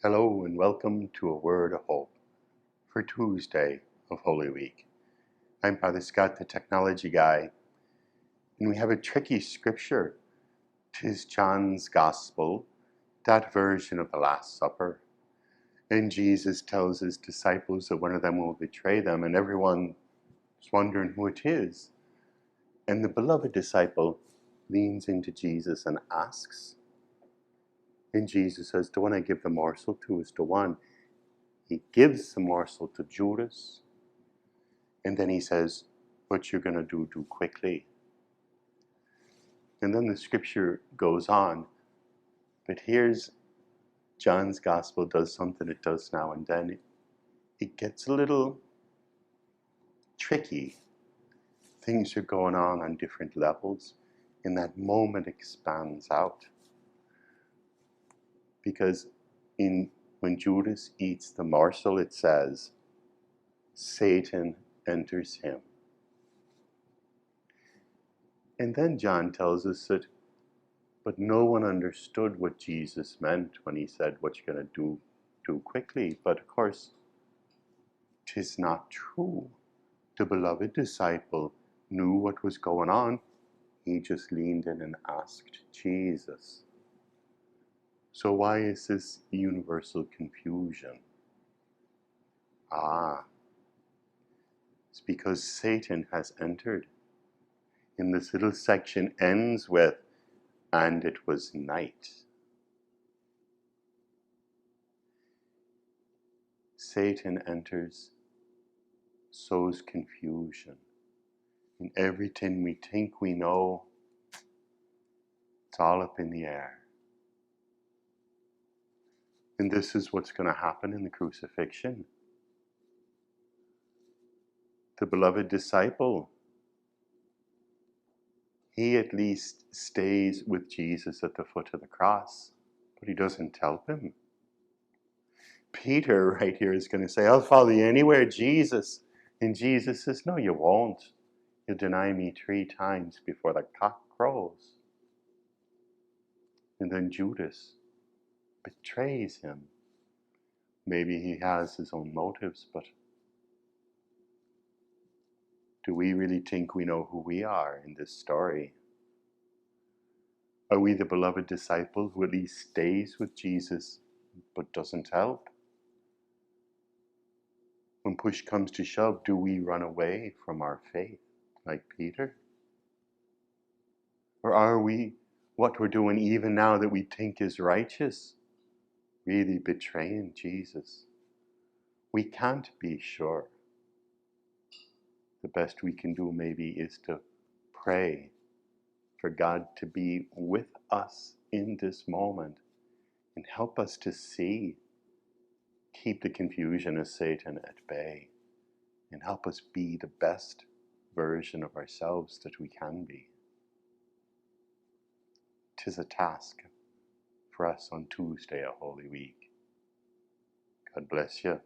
Hello and welcome to A Word of Hope for Tuesday of Holy Week. I'm Father Scott, the technology guy, and we have a tricky scripture. 'Tis John's Gospel, that version of the Last Supper. And Jesus tells his disciples that one of them will betray them, and everyone's wondering who it is. And the beloved disciple leans into Jesus and asks. And Jesus says, the one I give the morsel to is the one. He gives the morsel to Judas. And then he says, what you're going to do quickly. And then the scripture goes on. But here's John's Gospel does something it does now and then. It gets a little tricky. Things are going on different levels. And that moment expands out. Because when Judas eats the morsel, it says, Satan enters him. And then John tells us that, but no one understood what Jesus meant when he said, what you're going to do quickly. But of course, 'tis not true. The beloved disciple knew what was going on. He just leaned in and asked Jesus. So why is this universal confusion? It's because Satan has entered. And this little section ends with, and it was night. Satan enters, sows confusion. And everything we think we know, it's all up in the air. And this is what's going to happen in the crucifixion. The beloved disciple, he at least stays with Jesus at the foot of the cross, but he doesn't help him. Peter right here is going to say, I'll follow you anywhere, Jesus. And Jesus says, no, you won't. You'll deny me 3 times before the cock crows. And then Judas betrays him. Maybe he has his own motives, but do we really think we know who we are in this story? Are we the beloved disciple who at least stays with Jesus but doesn't help? When push comes to shove, do we run away from our faith like Peter? Or are we, what we're doing even now that we think is righteous, really betraying Jesus? We can't be sure. The best we can do maybe is to pray for God to be with us in this moment and help us to see, keep the confusion of Satan at bay, and help us be the best version of ourselves that we can be. 'Tis a task for us on Tuesday, a Holy Week. God bless you.